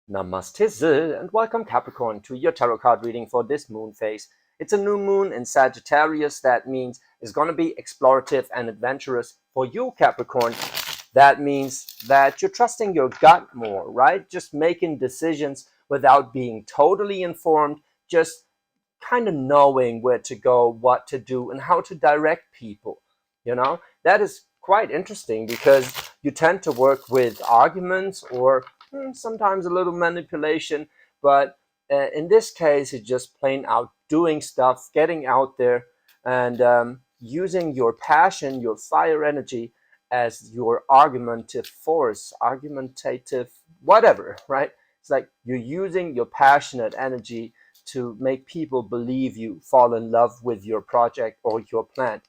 Namaste and welcome Capricorn to your tarot card reading for this moon phase. It's a new moon in Sagittarius. That means it's going to be explorative and adventurous for you, Capricorn. That means that you're trusting your gut more, right? Just making decisions without being totally informed, just kind of knowing where to go, what to do, and how to direct people. That is quite interesting because you tend to work with arguments or sometimes a little manipulation, but in this case, it's just plain out doing stuff, getting out there, and using your passion, your fire energy as your argumentative force, argumentative, whatever, right? It's like you're using your passionate energy to make people believe you, fall in love with your project or your plan.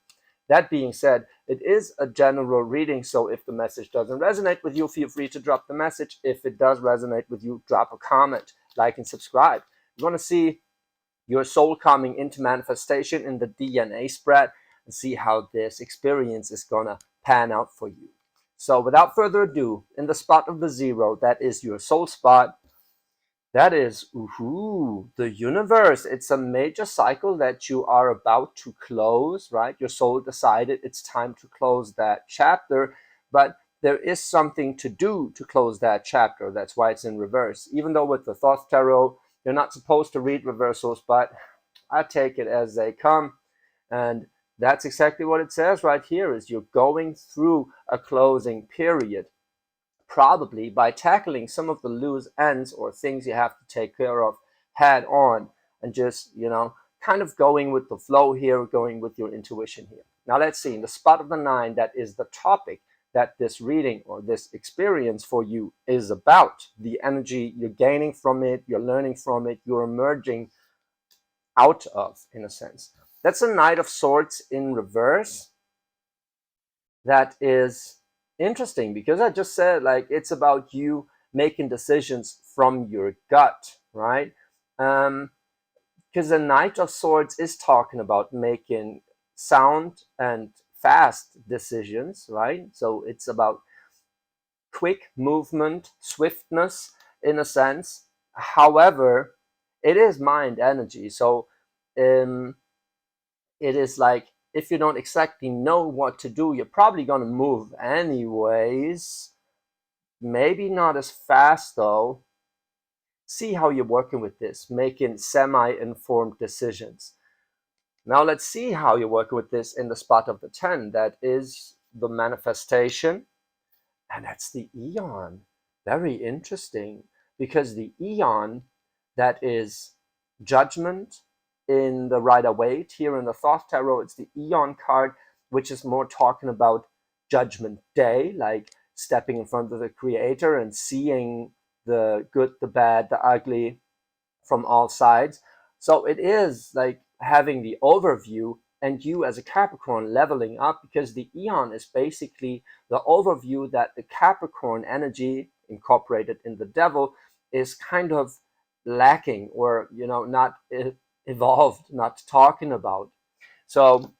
That being said, it is a general reading, so if the message doesn't resonate with you, feel free to drop the message. If it does resonate with you, drop a comment, like, and subscribe. You want to see your soul coming into manifestation in the DNA spread and see how this experience is going to pan out for you. So without further ado, in the spot of the zero, that is your soul spot, that is the universe. It's a major cycle that you are about to close, right? Your soul decided it's time to close that chapter, but there is something to do to close that chapter. That's why it's in reverse. Even though with the Thoth Tarot, you're not supposed to read reversals, but I take it as they come. And that's exactly what it says right here, is you're going through a closing period, probably by tackling some of the loose ends or things you have to take care of head on, and just, kind of going with the flow here, going with your intuition here. Now let's see, in the spot of the 9, that is the topic that this reading or this experience for you is about. The energy you're gaining from it, you're learning from it, you're emerging out of, in a sense. That's a Knight of Swords in reverse. That is interesting because I just said, like, it's about you making decisions from your gut, right? Because the Knight of Swords is talking about making sound and fast decisions, right? So it's about quick movement, swiftness, in a sense. However, it is mind energy, so it is like, if you don't exactly know what to do, you're probably going to move anyways. Maybe not as fast though. See how you're working with this, making semi-informed decisions. Now let's see how you're working with this in the spot of the 10. That is the manifestation, and that's the Eon. Very interesting, because the Eon, that is judgment. In the Rider-Waite here in the Thoth Tarot, it's the Eon card, which is more talking about Judgment Day, like stepping in front of the Creator and seeing the good, the bad, the ugly from all sides. So it is like having the overview, and you as a Capricorn leveling up, because the Eon is basically the overview that the Capricorn energy incorporated in the Devil is kind of lacking, or not evolved, not talking about. So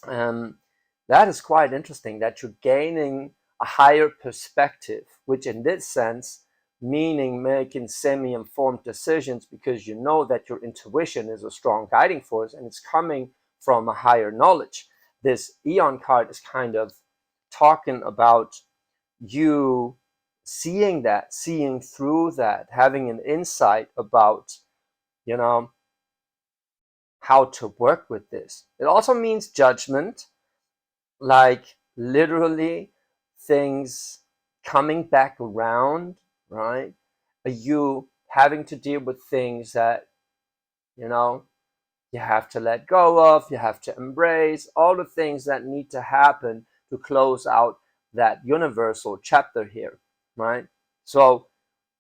that is quite interesting, that you're gaining a higher perspective, which in this sense, meaning making semi-informed decisions, because you know that your intuition is a strong guiding force and it's coming from a higher knowledge. This Eon card is kind of talking about you seeing that, seeing through that, having an insight about, how to work with this. It also means judgment, like literally things coming back around, right? You having to deal with things that, you have to let go of, you have to embrace, all the things that need to happen to close out that universal chapter here, right? So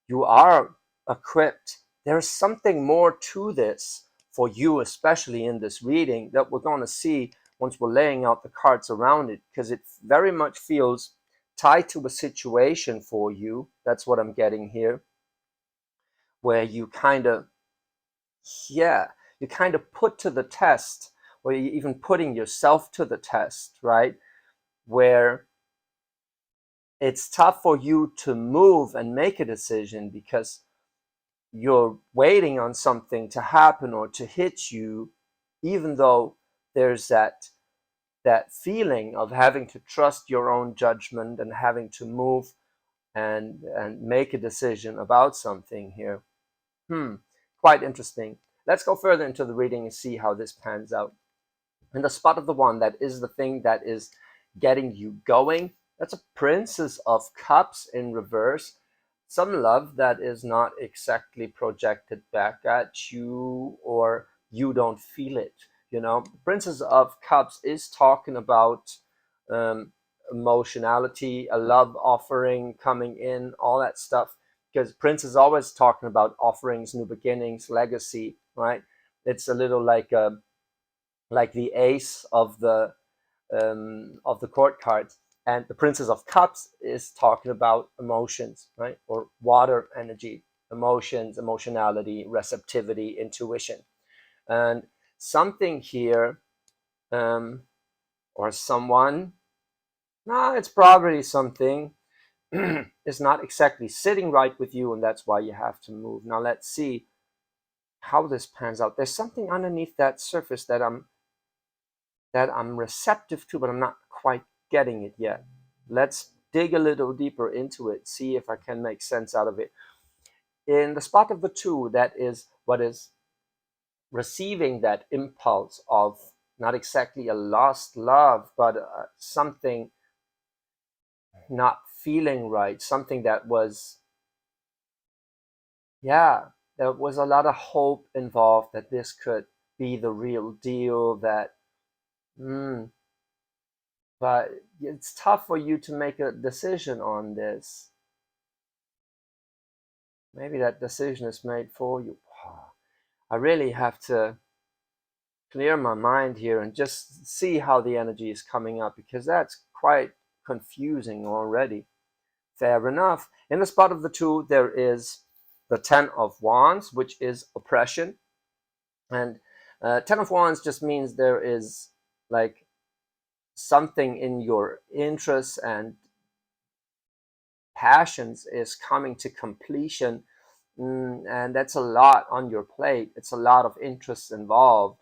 you are equipped. There's something more to this for you, especially in this reading, that we're going to see once we're laying out the cards around it, because it very much feels tied to a situation for you. That's what I'm getting here, where you kind of, you kind of put to the test, or you're even putting yourself to the test, right? Where it's tough for you to move and make a decision because you're waiting on something to happen or to hit you, even though there's that feeling of having to trust your own judgment and having to move and make a decision about something here. Quite interesting. Let's go further into the reading and see how this pans out. And the spot of the one that is the thing that is getting you going, that's a Princess of Cups in reverse. Some love that is not exactly projected back at you, or you don't feel it. Princess of Cups is talking about um, emotionality, a love offering coming in, all that stuff. Because Prince is always talking about offerings, new beginnings, legacy, right? It's a little like the ace of the court cards, and the Princess of Cups is talking about emotions, right? Or water energy, emotions, emotionality, receptivity, intuition, and something here, or someone. No, it's probably something is not exactly sitting right with you, and that's why you have to move. Now let's see how this pans out. There's something underneath that surface that I'm receptive to, but I'm not quite getting it yet. Let's dig a little deeper into it, see if I can make sense out of it. In the spot of the two, that is what is receiving that impulse of not exactly a lost love, but something not feeling right, something that was, yeah, there was a lot of hope involved that this could be the real deal, that, but it's tough for you to make a decision on this. Maybe that decision is made for you. I really have to clear my mind here and just see how the energy is coming up, because that's quite confusing already. Fair enough. In the spot of the two, there is the Ten of Wands, which is oppression. And Ten of Wands just means there is like something in your interests and passions is coming to completion, and that's a lot on your plate. It's a lot of interests involved,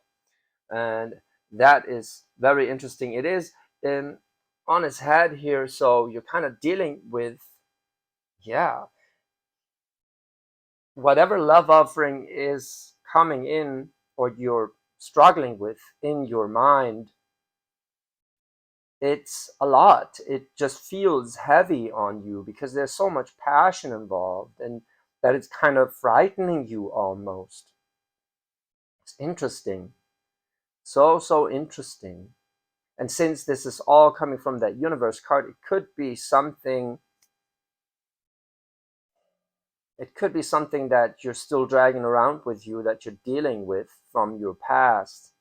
and that is very interesting. It is on its head here, so you're kind of dealing with, yeah, whatever love offering is coming in or you're struggling with in your mind. It's a lot. It just feels heavy on you because there's so much passion involved, and that it's kind of frightening you almost. It's interesting. So interesting. And since this is all coming from that universe card, it could be something that you're still dragging around with you, that you're dealing with from your past.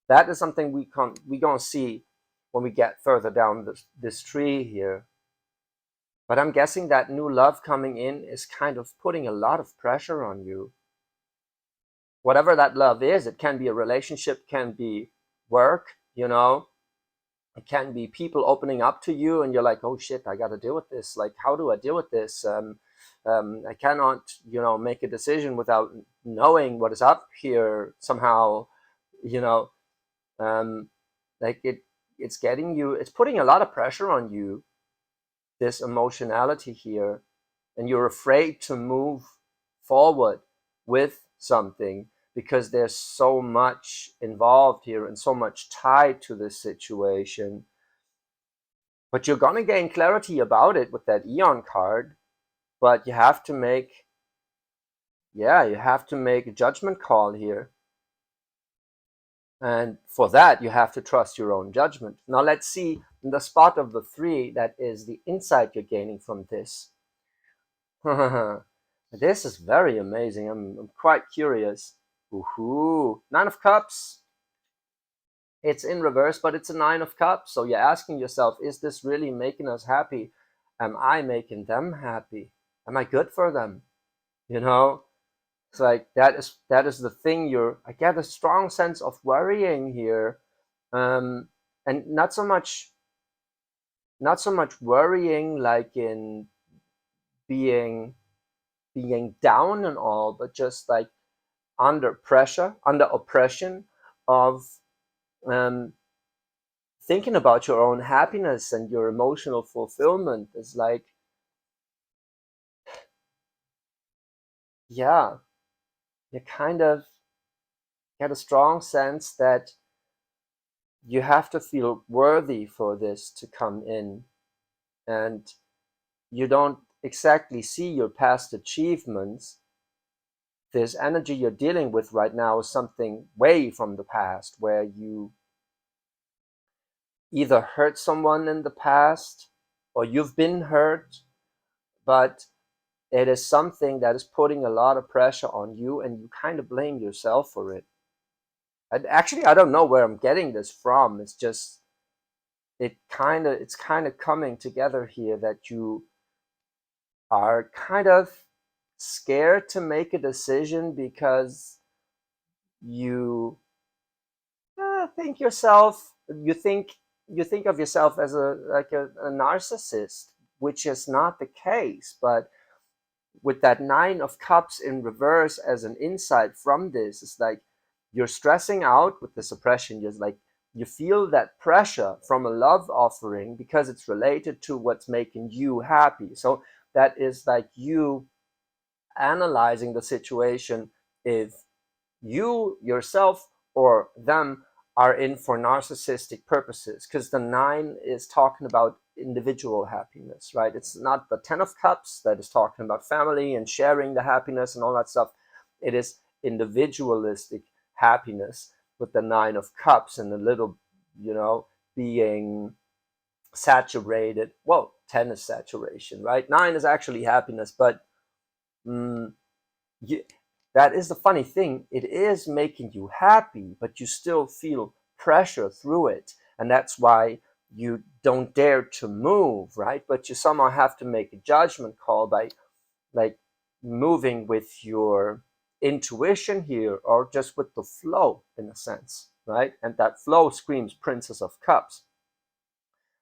That is something we gonna see when we get further down this tree here. But I'm guessing that new love coming in is kind of putting a lot of pressure on you. Whatever that love is, it can be a relationship, can be work. It can be people opening up to you, and you're like, oh shit, I got to deal with this. Like, how do I deal with this? I cannot, make a decision without knowing what is up here somehow. You know, um, like it's getting you. It's putting a lot of pressure on you. This emotionality here, and you're afraid to move forward with something because there's so much involved here and so much tied to this situation. But you're gonna gain clarity about it with that Eon card. But you have to make a judgment call here. And for that, you have to trust your own judgment. Now let's see in the spot of the three, that is the insight you're gaining from this. This is very amazing. I'm quite curious. Ooh, Nine of Cups. It's in reverse, but it's a Nine of Cups. So you're asking yourself, is this really making us happy? Am I making them happy? Am I good for them? It's like that is the thing. I get a strong sense of worrying here, and not so much not so much worrying like in being down and all, but just like under pressure, under oppression of um, thinking about your own happiness and your emotional fulfillment is like, yeah, you kind of get a strong sense that you have to feel worthy for this to come in. And you don't exactly see your past achievements. This energy you're dealing with right now is something way from the past, where you either hurt someone in the past or you've been hurt, but it is something that is putting a lot of pressure on you and you kind of blame yourself for it. Actually, I don't know where I'm getting this from. It's just it's kind of coming together here that you are kind of scared to make a decision because you think yourself you think of yourself as a narcissist, which is not the case. But with that nine of cups in reverse as an insight from this, it's like you're stressing out with the suppression. You're like, you feel that pressure from a love offering because it's related to what's making you happy. So that is like you analyzing the situation if you yourself or them are in for narcissistic purposes, because the nine is talking about individual happiness, right? It's not the 10 of cups that is talking about family and sharing the happiness and all that stuff. It is individualistic happiness with the nine of cups and a little, being saturated. Well, 10 is saturation, right? Nine is actually happiness, but mm, you, that is the funny thing. It is making you happy, but you still feel pressure through it. And that's why you don't dare to move, right? But you somehow have to make a judgment call by like moving with your intuition here or just with the flow in a sense, right? And that flow screams Princess of Cups.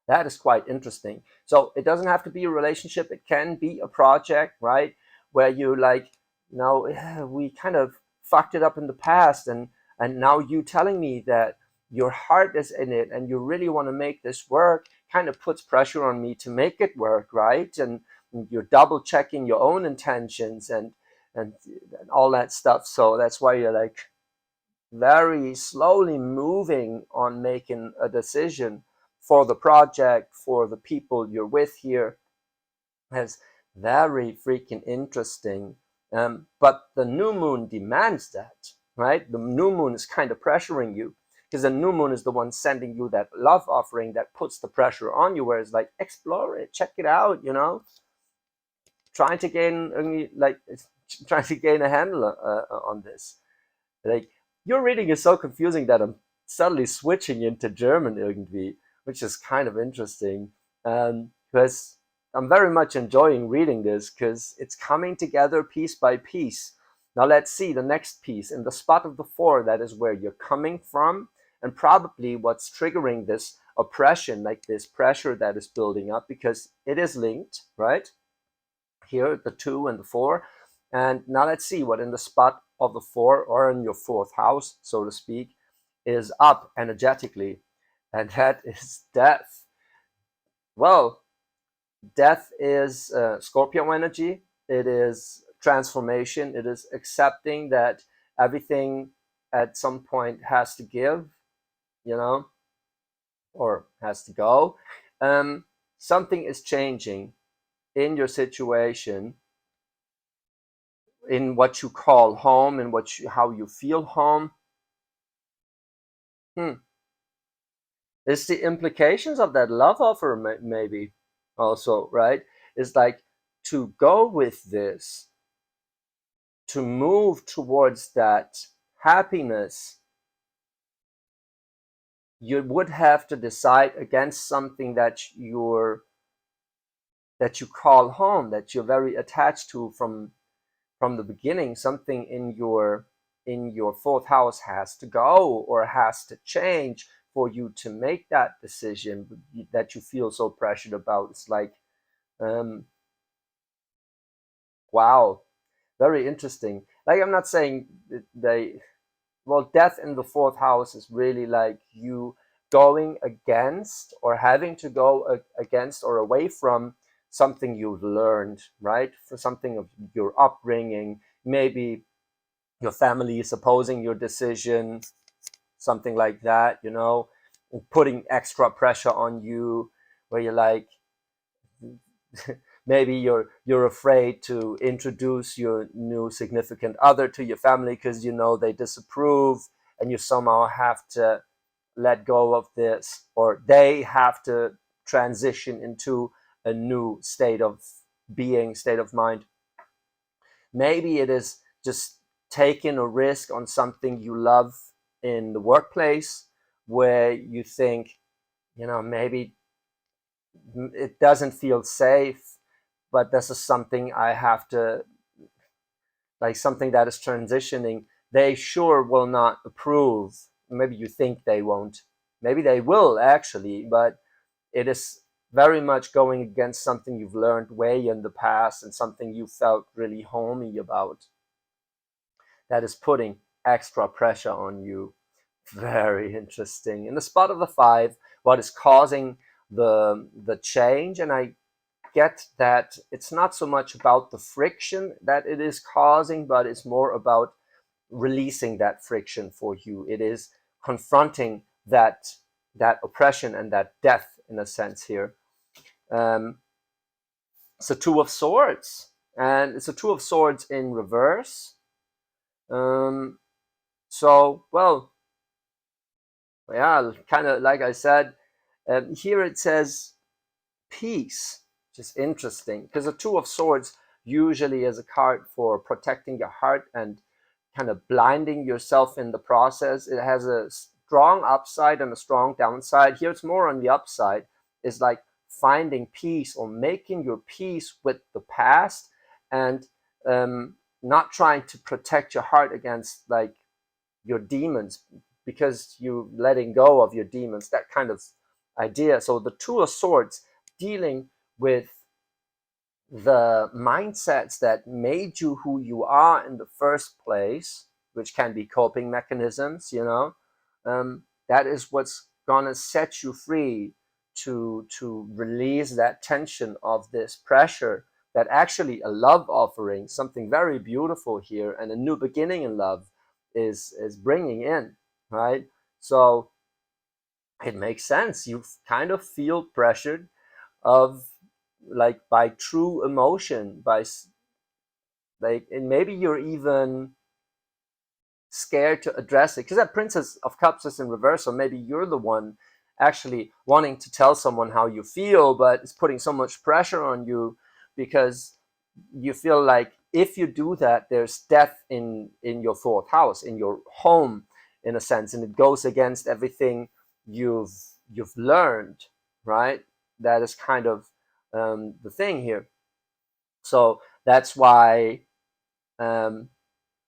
That is quite interesting. So it doesn't have to be a relationship. It can be a project, right? Where you like, we kind of fucked it up in the past, and now you telling me that your heart is in it and you really want to make this work kind of puts pressure on me to make it work, right? And you're double checking your own intentions and all that stuff. So that's why you're like very slowly moving on making a decision for the project, for the people you're with here. Is very freaking interesting. But the new moon demands that, right? The new moon is kind of pressuring you because the new moon is the one sending you that love offering that puts the pressure on you, where it's like, explore it, check it out, trying to gain, like, trying to gain a handle on this. Like, your reading is so confusing that I'm suddenly switching into German irgendwie, which is kind of interesting. Because I'm very much enjoying reading this because it's coming together piece by piece. Now let's see the next piece. In the spot of the four, that is where you're coming from, and probably what's triggering this oppression, like this pressure that is building up, because it is linked, right? Here, the two and the four. And now let's see what in the spot of the four, or in your fourth house, so to speak, is up energetically. And that is death. Well, death is Scorpio energy. It is transformation. It is accepting that everything at some point has to give, you know, or has to go. Something is changing in your situation, in what you call home, in how you feel home. It's the implications of that love offer, maybe also, right? It's like, to go with this, to move towards that happiness, you would have to decide against something that you call home, that you're very attached to from the beginning. Something in your fourth house has to go or has to change for you to make that decision that you feel so pressured about. It's like, um, wow, very interesting. Like, I'm not saying they, well, death in the fourth house is really like you going against or having to go against or away from something you've learned, right? For something of your upbringing, maybe your family is opposing your decision, something like that, putting extra pressure on you, where you're like, maybe you're afraid to introduce your new significant other to your family because they disapprove, and you somehow have to let go of this, or they have to transition into a new state of being, state of mind. Maybe it is just taking a risk on something you love in the workplace, where you think, maybe it doesn't feel safe, but this is something I have to, like, something that is transitioning. They sure will not approve. Maybe you think they won't. Maybe they will actually, but it is very much going against something you've learned way in the past and something you felt really homey about. That is putting extra pressure on you. Very interesting. In the spot of the five, what is causing the change? And I get that it's not so much about the friction that it is causing, but it's more about releasing that friction for you. It is confronting that oppression and that death, in a sense here. It's a two of swords, and it's a two of swords in reverse. So, well, yeah, kind of like I said, here it says peace, which is interesting because the two of swords usually is a card for protecting your heart and kind of blinding yourself in the process. It has a strong upside and a strong downside. Here it's more on the upside. It's like finding peace or making your peace with the past, and not trying to protect your heart against like your demons, because you letting go of your demons, that kind of idea. So the two of swords dealing with the mindsets that made you who you are in the first place, which can be coping mechanisms, that is what's gonna set you free to release that tension of this pressure, that actually a love offering, something very beautiful here, and a new beginning in love is bringing in, right? So it makes sense. You kind of feel pressured of, like, by true emotion, by like, and maybe you're even scared to address it because that Princess of Cups is in reverse. So maybe you're the one actually wanting to tell someone how you feel, but it's putting so much pressure on you because you feel like if you do that, there's death in your fourth house, in your home, in a sense, and it goes against everything you've learned, right? That is kind of the thing here. So that's why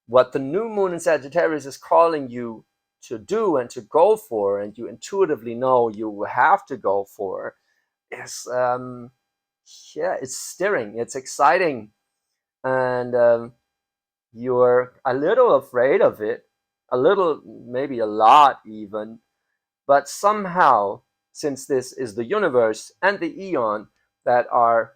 what the new moon in Sagittarius is calling you to do and to go for, and you intuitively know you have to go for, is yeah, it's stirring, it's exciting, and you're a little afraid of it, a little, maybe a lot even, but somehow, since this is the universe and the eon that are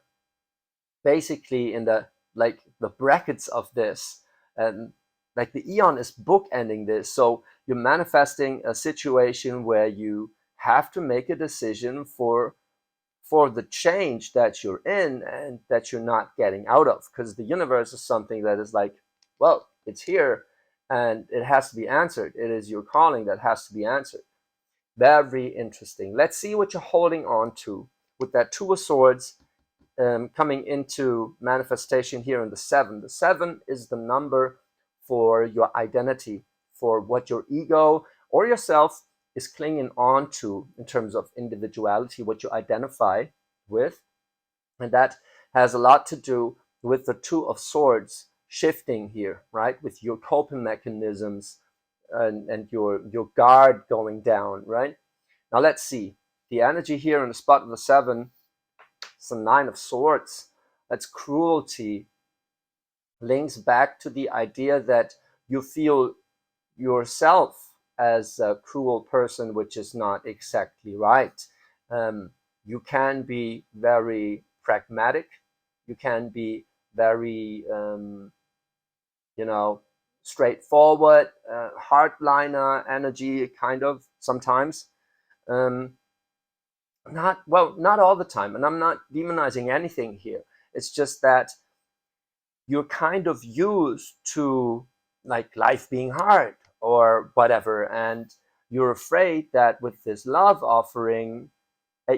basically in the, like, the brackets of this, and like the eon is bookending this, so you're manifesting a situation where you have to make a decision for the change that you're in and that you're not getting out of, because the universe is something that is like, well, it's here and it has to be answered. It is your calling that has to be answered. Very interesting. Let's see what you're holding on to with that two of swords, coming into manifestation here in the seven. The seven is the number for your identity, for what your ego or yourself is clinging on to in terms of individuality, what you identify with. And that has a lot to do with the two of swords shifting here, right? With your coping mechanisms and your guard going down, right? Now let's see. The energy here in the spot of the 7, it's the 9 of Swords. That's cruelty. Links back to the idea that you feel yourself as a cruel person, which is not exactly right. You can be very pragmatic. You can be very, straightforward, hardliner energy, kind of sometimes. Um, not all the time, and I'm not demonizing anything here. It's just that you're kind of used to like life being hard or whatever, and you're afraid that with this love offering,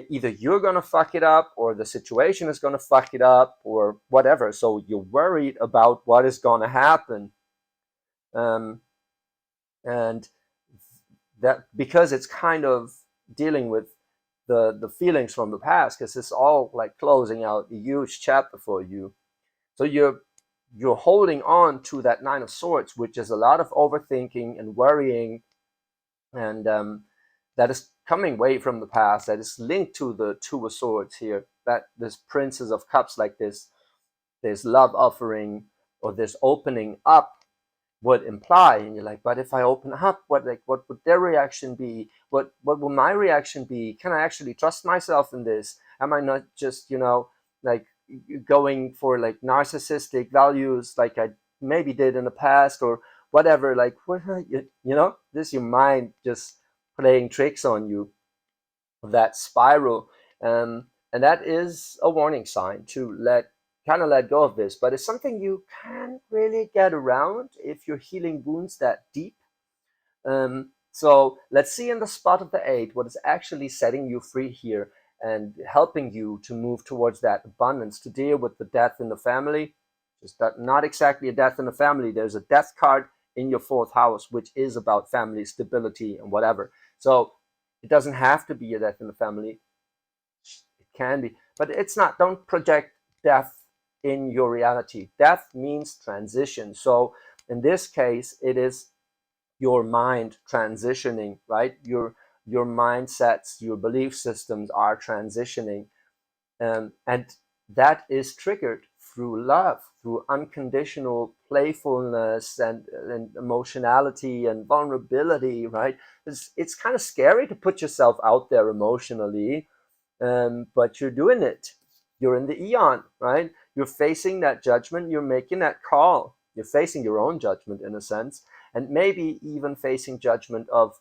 either you're gonna fuck it up or the situation is gonna fuck it up or whatever. So you're worried about what is gonna happen, um, and that because it's kind of dealing with the feelings from the past, because it's all like closing out a huge chapter for you. So you're holding on to that 9 of Swords, which is a lot of overthinking and worrying, and that is coming way from the past. That is linked to the 2 of Swords here. That this Princess of Cups, like this love offering or this opening up would imply, and you're like, but if I open up, what would their reaction be? What will my reaction be? Can I actually trust myself in this? Am I not just like going for like narcissistic values like I maybe did in the past or whatever? Like what this is your mind just playing tricks on you. That spiral, and that is a warning sign to let go of this. But it's something you can't really get around if you're healing wounds that deep. So let's see in the spot of the 8 what is actually setting you free here and helping you to move towards that abundance, to deal with the death in the family. Just not exactly a death in the family. There's a death card in your 4th house, which is about family stability and whatever. So it doesn't have to be a death in the family. It can be, but it's not. Don't project death in your reality. Death means transition. So in this case, it is your mind transitioning, right? Your mindsets, your belief systems are transitioning, and that is triggered through love, through unconditional playfulness and emotionality and vulnerability, right? It's kind of scary to put yourself out there emotionally, but you're doing it. You're in the eon, right? You're facing that judgment. You're making that call. You're facing your own judgment in a sense, and maybe even facing judgment of,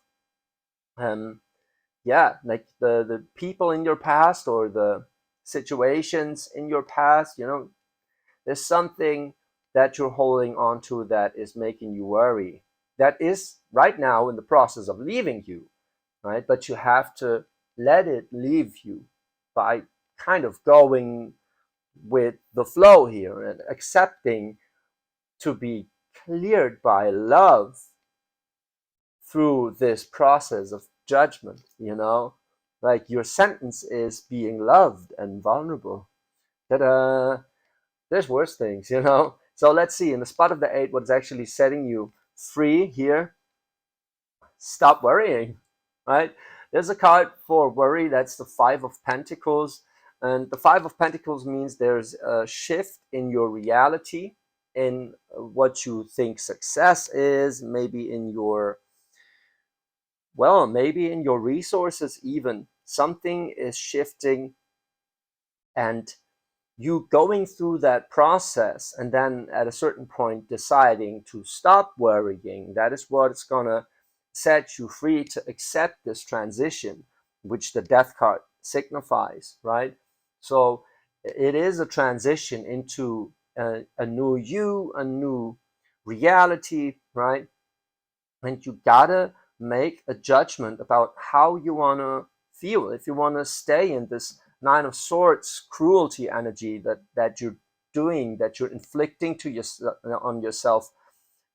like the people in your past or the situations in your past. There's something that you're holding on to that is making you worry. That is right now in the process of leaving you, right? But you have to let it leave you by kind of going with the flow here and accepting to be cleared by love through this process of judgment. Like your sentence is being loved and vulnerable. Ta-da! There's worse things. So let's see in the spot of the 8 what's actually setting you free here. Stop worrying, right? There's a card for worry. That's the 5 of Pentacles. And the 5 of Pentacles means there's a shift in your reality, in what you think success is, maybe in your resources even. Something is shifting, and you going through that process and then at a certain point deciding to stop worrying. That is what it's gonna set you free to accept this transition, which the death card signifies, right? So it is a transition into a new you, a new reality, right? And you gotta make a judgment about how you want to feel. If you want to stay in this 9 of Swords cruelty energy that you're doing, that you're inflicting to on yourself,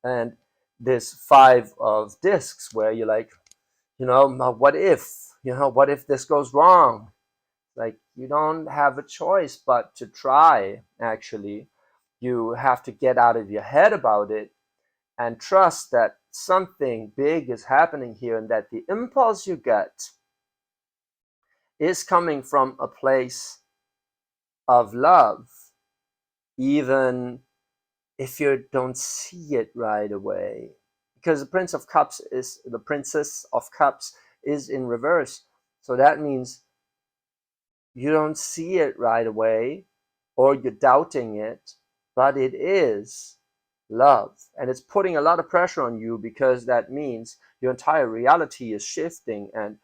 and this 5 of Discs where you're like, what if this goes wrong? Like, you don't have a choice but to try. Actually, you have to get out of your head about it and trust that something big is happening here, and that the impulse you get is coming from a place of love, even if you don't see it right away. Because the Princess of Cups is in reverse. So that means you don't see it right away, or you're doubting it, but it is love. And it's putting a lot of pressure on you, because that means your entire reality is shifting, and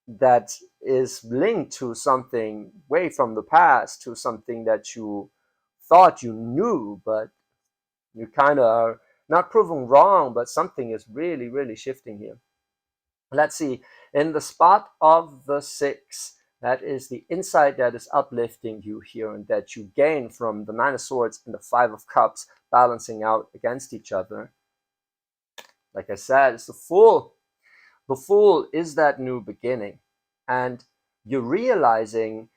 that is linked to something way from the past, to something that you thought you knew, but you kind of are not proven wrong, but something is really, really shifting here. Let's see, in the spot of the 6, that is the insight that is uplifting you here, and that you gain from the 9 of Swords and the 5 of Cups balancing out against each other. Like I said, it's the Fool. The Fool is that new beginning, and you're realizing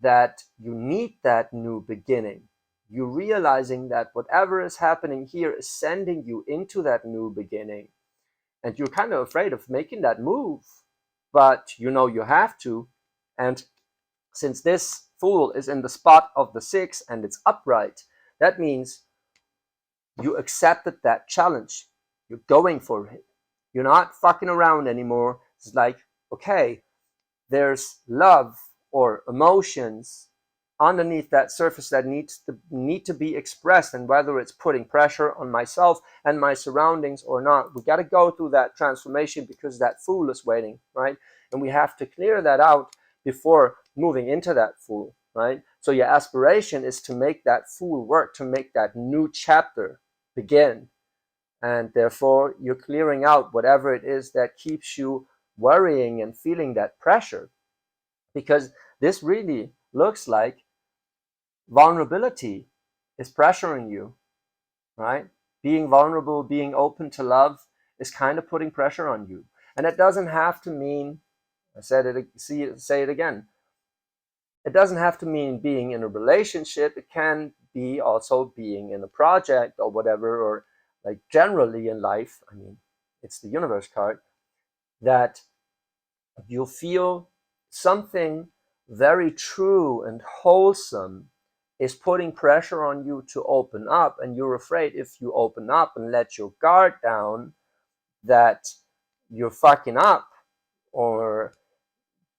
that you need that new beginning. You're realizing that whatever is happening here is sending you into that new beginning, and you're kind of afraid of making that move, but you know you have to. And since this Fool is in the spot of the 6 and it's upright, that means you accepted that challenge. You're going for it. You're not fucking around anymore. It's like, okay, there's love or emotions underneath that surface that need to be expressed, and whether it's putting pressure on myself and my surroundings or not, we got to go through that transformation, because that Fool is waiting, right? And we have to clear that out before moving into that Fool, right? So your aspiration is to make that Fool work, to make that new chapter begin, and therefore you're clearing out whatever it is that keeps you worrying and feeling that pressure, because this really looks like vulnerability is pressuring you, right? Being vulnerable, being open to love is kind of putting pressure on you. And it doesn't have to mean, say it again, it doesn't have to mean being in a relationship. It can be also being in a project or whatever, or like generally in life. I mean, it's the Universe card, that you feel something very true and wholesome is putting pressure on you to open up, and you're afraid if you open up and let your guard down that you're fucking up, or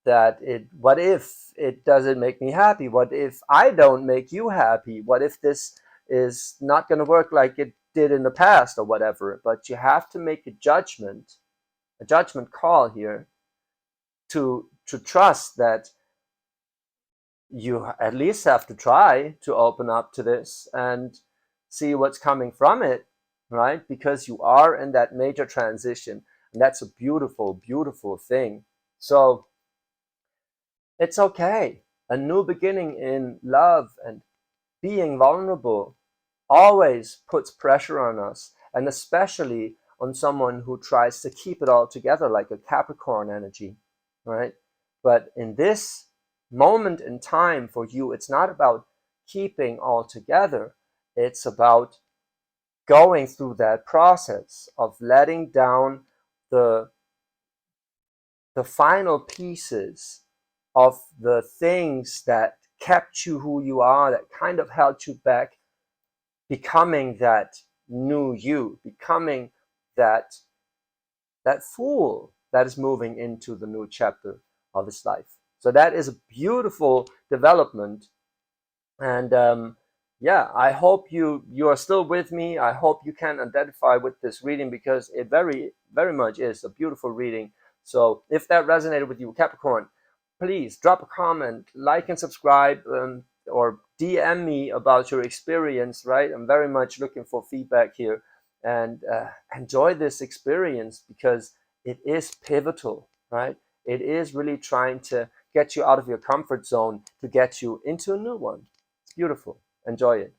that what if it doesn't make me happy, what if I don't make you happy, what if this is not going to work like it did in the past, or whatever. But you have to make a judgment call here, to trust that you at least have to try to open up to this and see what's coming from it, right? Because you are in that major transition, and that's a beautiful, beautiful thing. So it's okay. A new beginning in love and being vulnerable always puts pressure on us, and especially on someone who tries to keep it all together, like a Capricorn energy, right? But in this moment in time for you, it's not about keeping all together. It's about going through that process of letting down the final pieces of the things that kept you who you are, that kind of held you back, becoming that new you, becoming that Fool that is moving into the new chapter of his life. So that is a beautiful development. And yeah, I hope you are still with me. I hope you can identify with this reading, because it very, very much is a beautiful reading. So if that resonated with you, Capricorn, please drop a comment, like and subscribe, or DM me about your experience, right? I'm very much looking for feedback here, and enjoy this experience, because it is pivotal, right? It is really trying to get you out of your comfort zone to get you into a new one. It's beautiful. Enjoy it.